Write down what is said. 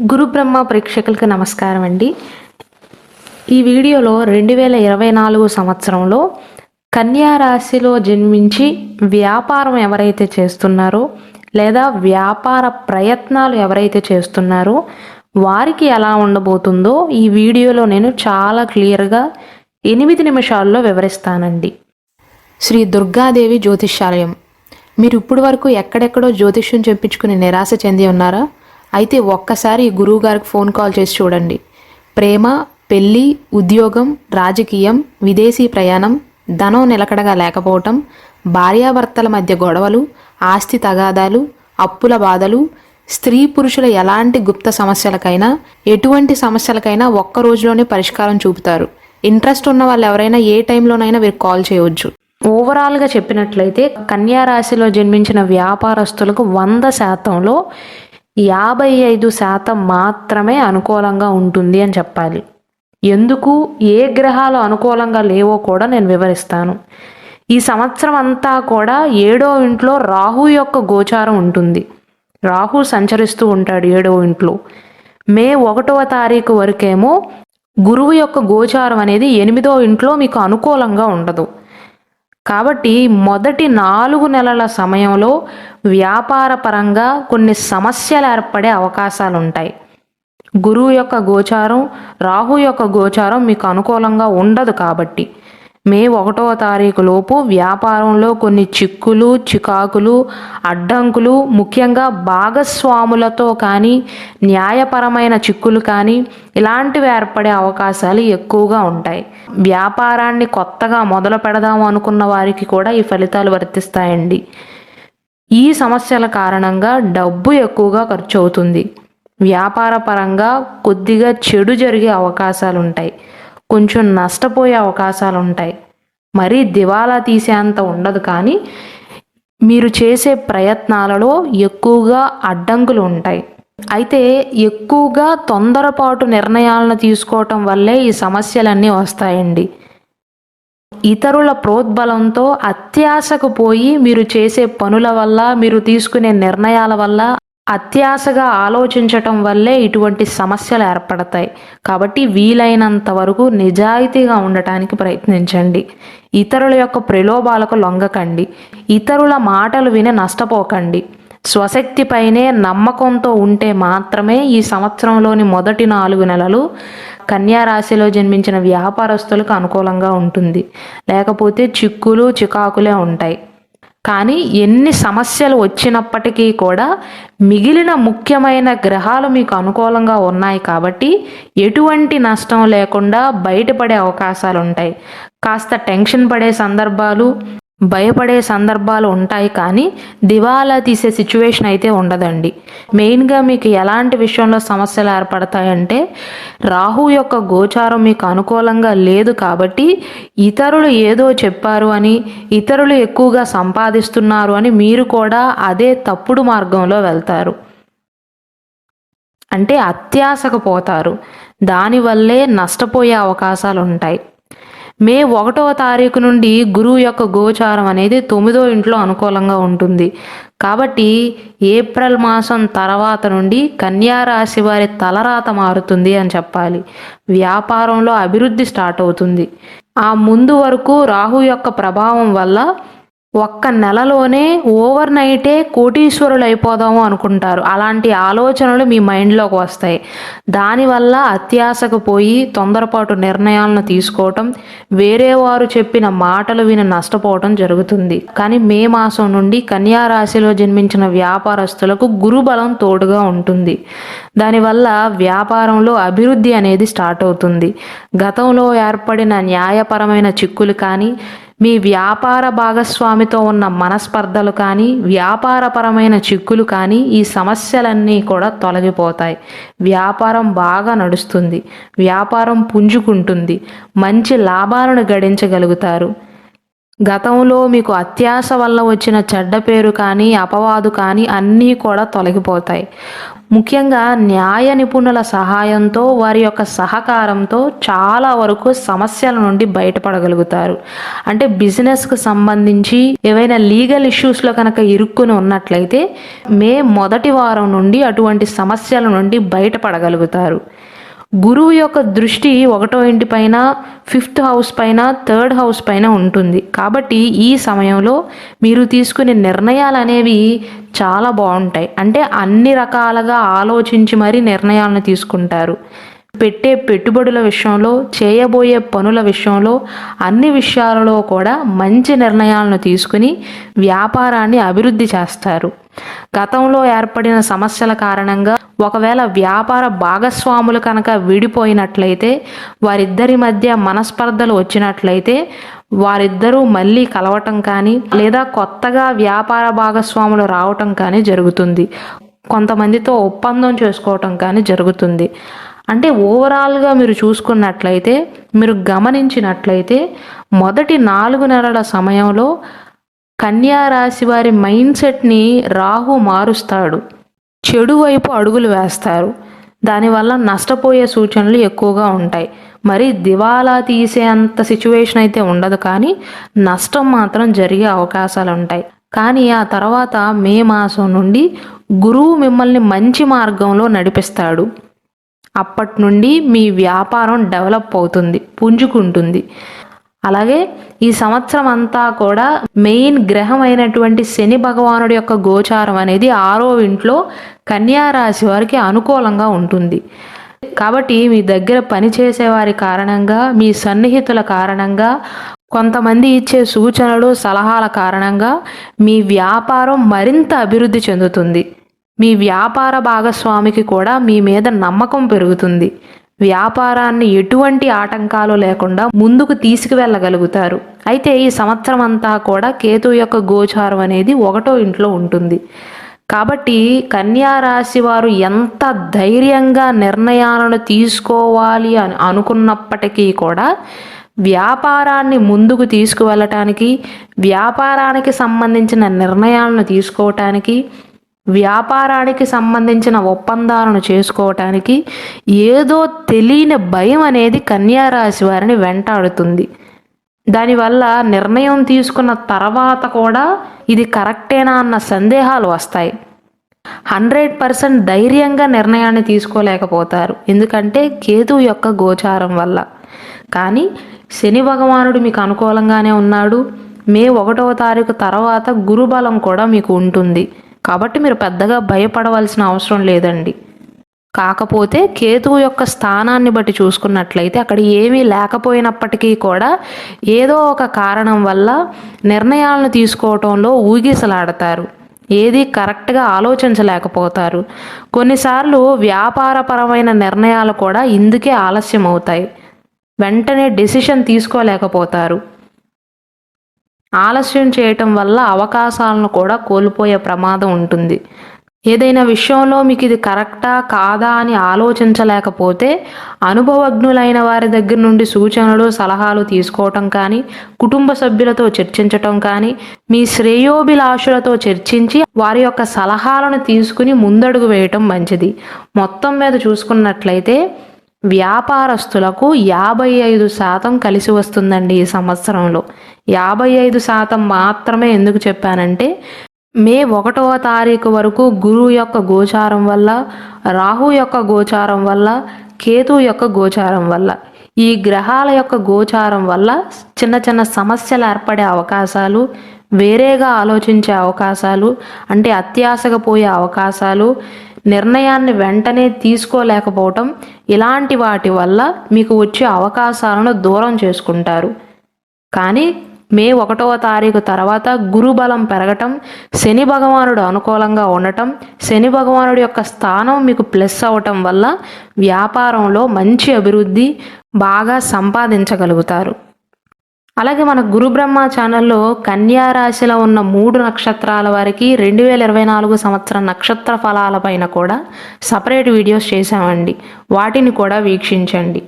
గురు బ్రహ్మ ప్రేక్షకులకు నమస్కారం అండి. ఈ వీడియోలో 2024 సంవత్సరంలో కన్యా రాశిలో జన్మించి వ్యాపారం ఎవరైతే చేస్తున్నారో లేదా వ్యాపార ప్రయత్నాలు ఎవరైతే చేస్తున్నారో వారికి ఎలా ఉండబోతుందో ఈ వీడియోలో నేను చాలా క్లియర్గా 8 నిమిషాల్లో వివరిస్తానండి. శ్రీ దుర్గాదేవి జ్యోతిష్యాలయం. మీరు ఇప్పుడు వరకు ఎక్కడెక్కడో జ్యోతిష్యం చెప్పించుకుని నిరాశ చెంది ఉన్నారా? అయితే ఒక్కసారి గురువు గారికి ఫోన్ కాల్ చేసి చూడండి. ప్రేమ, పెళ్ళి, ఉద్యోగం, రాజకీయం, విదేశీ ప్రయాణం, ధనం నిలకడగా లేకపోవటం, భార్యాభర్తల మధ్య గొడవలు, ఆస్తి తగాదాలు, అప్పుల బాధలు, స్త్రీ పురుషుల ఎలాంటి గుప్త సమస్యలకైనా ఎటువంటి సమస్యలకైనా ఒక్క రోజులోనే పరిష్కారం చూపుతారు. ఇంట్రెస్ట్ ఉన్న వాళ్ళు ఎవరైనా ఏ టైంలోనైనా వీరికి కాల్ చేయవచ్చు. ఓవరాల్గా చెప్పినట్లయితే కన్యా రాశిలో జన్మించిన వ్యాపారస్తులకు 100%లో 55% మాత్రమే అనుకూలంగా ఉంటుంది అని చెప్పాలి. ఎందుకు, ఏ గ్రహాలు అనుకూలంగా లేవో కూడా నేను వివరిస్తాను. ఈ సంవత్సరం అంతా కూడా 7వ ఇంట్లో రాహు యొక్క గోచారం ఉంటుంది. రాహు సంచరిస్తూ ఉంటాడు 7వ ఇంట్లో. మే 1వ తారీఖు వరకేమో గురువు యొక్క గోచారం అనేది 8వ ఇంట్లో మీకు అనుకూలంగా ఉండదు. కాబట్టి మొదటి 4 నెలల సమయంలో వ్యాపార పరంగా కొన్ని సమస్యలు ఏర్పడే అవకాశాలు ఉంటాయి. గురువు యొక్క గోచారం, రాహు యొక్క గోచారం మీకు అనుకూలంగా ఉండదు. కాబట్టి మే 1వ తారీఖు లోపు వ్యాపారంలో కొన్ని చిక్కులు, చికాకులు, అడ్డంకులు, ముఖ్యంగా భాగస్వాములతో కానీ న్యాయపరమైన చిక్కులు కానీ ఇలాంటివి ఏర్పడే అవకాశాలు ఎక్కువగా ఉంటాయి. వ్యాపారాన్ని కొత్తగా మొదలు పెడదాం అనుకున్న వారికి కూడా ఈ ఫలితాలు వర్తిస్తాయండి. ఈ సమస్యల కారణంగా డబ్బు ఎక్కువగా ఖర్చు అవుతుంది. వ్యాపార పరంగా కొద్దిగా చెడు జరిగే అవకాశాలు ఉంటాయి. కొంచెం నష్టపోయే అవకాశాలు ఉంటాయి. మరీ దివాలా తీసేంత ఉండదు, కానీ మీరు చేసే ప్రయత్నాలలో ఎక్కువగా అడ్డంకులు ఉంటాయి. అయితే ఎక్కువగా తొందరపాటు నిర్ణయాలను తీసుకోవటం వల్లే ఈ సమస్యలన్నీ వస్తాయండి. ఇతరుల ప్రోద్బలంతో అత్యాశకు పోయి మీరు చేసే పనుల వల్ల, మీరు తీసుకునే నిర్ణయాల వల్ల, అత్యాశగా ఆలోచించటం వల్లే ఇటువంటి సమస్యలు ఏర్పడతాయి. కాబట్టి వీలైనంత వరకు నిజాయితీగా ఉండటానికి ప్రయత్నించండి. ఇతరుల యొక్క ప్రలోభాలకు లొంగకండి. ఇతరుల మాటలు విని నష్టపోకండి. స్వశక్తిపైనే నమ్మకంతో ఉంటే మాత్రమే ఈ సంవత్సరంలోని మొదటి 4 నెలలు కన్యా రాశిలో జన్మించిన వ్యాపారస్తులకు అనుకూలంగా ఉంటుంది. లేకపోతే చిక్కులు, చికాకులే ఉంటాయి. కానీ ఎన్ని సమస్యలు వచ్చినప్పటికీ కూడా మిగిలిన ముఖ్యమైన గ్రహాలు మీకు అనుకూలంగా ఉన్నాయి కాబట్టి ఎటువంటి నష్టం లేకుండా బయటపడే అవకాశాలు ఉంటాయి. కాస్త టెన్షన్ పడే సందర్భాలు, భయపడే సందర్భాలు ఉంటాయి, కానీ దివాలా తీసే సిచ్యువేషన్ అయితే ఉండదండి. మెయిన్గా మీకు ఎలాంటి విషయంలో సమస్యలు ఏర్పడతాయంటే రాహు యొక్క గోచారం మీకు అనుకూలంగా లేదు కాబట్టి ఇతరులు ఏదో చెప్పారు అని, ఇతరులు ఎక్కువగా సంపాదిస్తున్నారు అని మీరు కూడా అదే తప్పుడు మార్గంలో వెళ్తారు. అంటే అత్యాశకు పోతారు. దానివల్లే నష్టపోయే అవకాశాలు ఉంటాయి. మే 1వ తారీఖు నుండి గురువు యొక్క గోచారం అనేది 9వ ఇంట్లో అనుకూలంగా ఉంటుంది. కాబట్టి ఏప్రిల్ మాసం తర్వాత నుండి కన్యా రాశి వారి తలరాత మారుతుంది అని చెప్పాలి. వ్యాపారంలో అభివృద్ధి స్టార్ట్ అవుతుంది. ఆ ముందు వరకు రాహు యొక్క ప్రభావం వల్ల ఒక్క నెలలోనే ఓవర్ నైటే కోటీశ్వరులు అయిపోదాము అనుకుంటారు. అలాంటి ఆలోచనలు మీ మైండ్లోకి వస్తాయి. దానివల్ల అత్యాశకు పోయి తొందరపాటు నిర్ణయాలను తీసుకోవటం, వేరే వారు చెప్పిన మాటలు విని నష్టపోవటం జరుగుతుంది. కానీ మే మాసం నుండి కన్యా రాశిలో జన్మించిన వ్యాపారస్తులకు గురుబలం తోడుగా ఉంటుంది. దానివల్ల వ్యాపారంలో అభివృద్ధి అనేది స్టార్ట్ అవుతుంది. గతంలో ఏర్పడిన న్యాయపరమైన చిక్కులు కానీ, మీ వ్యాపార భాగస్వామితో ఉన్న మనస్పర్ధలు కానీ, వ్యాపారపరమైన చిక్కులు కానీ ఈ సమస్యలన్నీ కూడా తొలగిపోతాయి. వ్యాపారం బాగా నడుస్తుంది. వ్యాపారం పుంజుకుంటుంది. మంచి లాభాలను గడించగలుగుతారు. గతంలో మీకు అత్యాశ వల్ల వచ్చిన చెడ్డ పేరు కానీ అపవాదు కానీ అన్నీ కూడా తొలగిపోతాయి. ముఖ్యంగా న్యాయ నిపుణుల సహాయంతో వారి యొక్క సహకారంతో చాలా వరకు సమస్యల నుండి బయటపడగలుగుతారు. అంటే బిజినెస్కి సంబంధించి ఏవైనా లీగల్ ఇష్యూస్లో కనుక ఇరుక్కుని ఉన్నట్లయితే మే మొదటి వారం నుండి అటువంటి సమస్యల నుండి బయటపడగలుగుతారు. గురువు యొక్క దృష్టి 1వ ఇంటి పైన, 5th హౌస్ పైన, 3rd హౌస్ పైన ఉంటుంది. కాబట్టి ఈ సమయంలో మీరు తీసుకునే నిర్ణయాలు అనేవి చాలా బాగుంటాయి. అంటే అన్ని రకాలుగా ఆలోచించి మరీ నిర్ణయాలను తీసుకుంటారు. పెట్టే పెట్టుబడుల విషయంలో, చేయబోయే పనుల విషయంలో, అన్ని విషయాలలో కూడా మంచి నిర్ణయాలను తీసుకుని వ్యాపారాన్ని అభివృద్ధి చేస్తారు. గతంలో ఏర్పడిన సమస్యల కారణంగా ఒకవేళ వ్యాపార భాగస్వాములు కనుక విడిపోయినట్లయితే, వారిద్దరి మధ్య మనస్పర్ధలు వచ్చినట్లయితే వారిద్దరూ మళ్ళీ కలవటం కానీ లేదా కొత్తగా వ్యాపార భాగస్వాములు రావటం కానీ జరుగుతుంది. కొంతమందితో ఒప్పందం చేసుకోవటం కానీ జరుగుతుంది. అంటే ఓవరాల్గా మీరు చూసుకున్నట్లయితే, మీరు గమనించినట్లయితే మొదటి 4 నెలల సమయంలో కన్యా రాశి వారి మైండ్ సెట్ని రాహు మారుస్తాడు. చెడు వైపు అడుగులు వేస్తారు. దానివల్ల నష్టపోయే సూచనలు ఎక్కువగా ఉంటాయి. మరి దివాలా తీసే అంత సిచ్యువేషన్ అయితే ఉండదు, కానీ నష్టం మాత్రం జరిగే అవకాశాలు ఉంటాయి. కానీ ఆ తర్వాత మే మాసం నుండి గురువు మిమ్మల్ని మంచి మార్గంలో నడిపిస్తాడు. అప్పటి నుండి మీ వ్యాపారం డెవలప్ అవుతుంది, పుంజుకుంటుంది. అలాగే ఈ సంవత్సరం అంతా కూడా మెయిన్ గ్రహం అయినటువంటి శని భగవానుడి యొక్క గోచారం అనేది 6వ ఇంట్లో కన్యా రాశి వారికి అనుకూలంగా ఉంటుంది. కాబట్టి మీ దగ్గర పనిచేసే వారి కారణంగా, మీ సన్నిహితుల కారణంగా, కొంతమంది ఇచ్చే సూచనలు సలహాల కారణంగా మీ వ్యాపారం మరింత అభివృద్ధి చెందుతుంది. మీ వ్యాపార భాగస్వామికి కూడా మీ మీద నమ్మకం పెరుగుతుంది. వ్యాపారాన్ని ఎటువంటి ఆటంకాలు లేకుండా ముందుకు తీసుకువెళ్ళగలుగుతారు. అయితే ఈ సంవత్సరం అంతా కూడా కేతు యొక్క గోచారం అనేది 1వ ఇంట్లో ఉంటుంది. కాబట్టి కన్యా రాశి వారు ఎంత ధైర్యంగా నిర్ణయాలను తీసుకోవాలి అని అనుకున్నప్పటికీ కూడా వ్యాపారాన్ని ముందుకు తీసుకువెళ్ళటానికి, వ్యాపారానికి సంబంధించిన నిర్ణయాలను తీసుకోవటానికి, వ్యాపారానికి సంబంధించిన ఒప్పందాలను చేసుకోవటానికి ఏదో తెలియని భయం అనేది కన్యా రాశి వారిని వెంటాడుతుంది. దానివల్ల నిర్ణయం తీసుకున్న తర్వాత కూడా ఇది కరెక్టేనా అన్న సందేహాలు వస్తాయి. 100% ధైర్యంగా నిర్ణయాన్ని తీసుకోలేకపోతారు, ఎందుకంటే కేతు యొక్క గోచారం వల్ల. కానీ శని భగవానుడు మీకు అనుకూలంగానే ఉన్నాడు. మే 1వ తారీఖు తర్వాత గురుబలం కూడా మీకు ఉంటుంది. కాబట్టి మీరు పెద్దగా భయపడవలసిన అవసరం లేదండి. కాకపోతే కేతువు యొక్క స్థానాన్ని బట్టి చూసుకున్నట్లయితే అక్కడ ఏమీ లేకపోయినప్పటికీ కూడా ఏదో ఒక కారణం వల్ల నిర్ణయాలను తీసుకోవటంలో ఊగిసలాడతారు. ఏది కరెక్ట్గా ఆలోచించలేకపోతారు. కొన్నిసార్లు వ్యాపారపరమైన నిర్ణయాలు కూడా ఇందుకే ఆలస్యం అవుతాయి. వెంటనే డెసిషన్ తీసుకోలేకపోతారు. ఆలస్యం చేయటం వల్ల అవకాశాలను కూడా కోల్పోయే ప్రమాదం ఉంటుంది. ఏదైనా విషయంలో మీకు ఇది కరెక్టా కాదా అని ఆలోచించలేకపోతే అనుభవజ్ఞులైన వారి దగ్గర నుండి సూచనలు సలహాలు తీసుకోవటం కానీ, కుటుంబ సభ్యులతో చర్చించటం కానీ, మీ శ్రేయోభిలాషులతో చర్చించి వారి యొక్క సలహాలను తీసుకుని ముందడుగు వేయటం మంచిది. మొత్తం మీద చూసుకున్నట్లయితే వ్యాపారస్తులకు 55% కలిసి వస్తుందండి ఈ సంవత్సరంలో. 55% మాత్రమే ఎందుకు చెప్పానంటే, మే 1వ తారీఖు వరకు గురువు యొక్క గోచారం వల్ల, రాహు యొక్క గోచారం వల్ల, కేతు యొక్క గోచారం వల్ల, ఈ గ్రహాల యొక్క గోచారం వల్ల చిన్న చిన్న సమస్యలు ఏర్పడే అవకాశాలు, వేరేగా ఆలోచించే అవకాశాలు, అంటే అత్యాశగా పోయే అవకాశాలు, నిర్ణయాన్ని వెంటనే తీసుకోలేకపోవటం, ఇలాంటి వాటి వల్ల మీకు వచ్చే అవకాశాలను దూరం చేసుకుంటారు. కానీ మే 1వ తారీఖు తర్వాత గురుబలం పెరగటం, శని భగవానుడు అనుకూలంగా ఉండటం, శని భగవానుడి యొక్క స్థానం మీకు ప్లస్ అవ్వటం వల్ల వ్యాపారంలో మంచి అభివృద్ధి, బాగా సంపాదించగలుగుతారు. అలాగే మన గురు బ్రహ్మ ఛానల్లో కన్యా రాశిలో ఉన్న 3 నక్షత్రాల వారికి 2024 సంవత్సరం నక్షత్ర ఫలాల పైన కూడా సపరేట్ వీడియోస్ చేశామండి. వాటిని కూడా వీక్షించండి.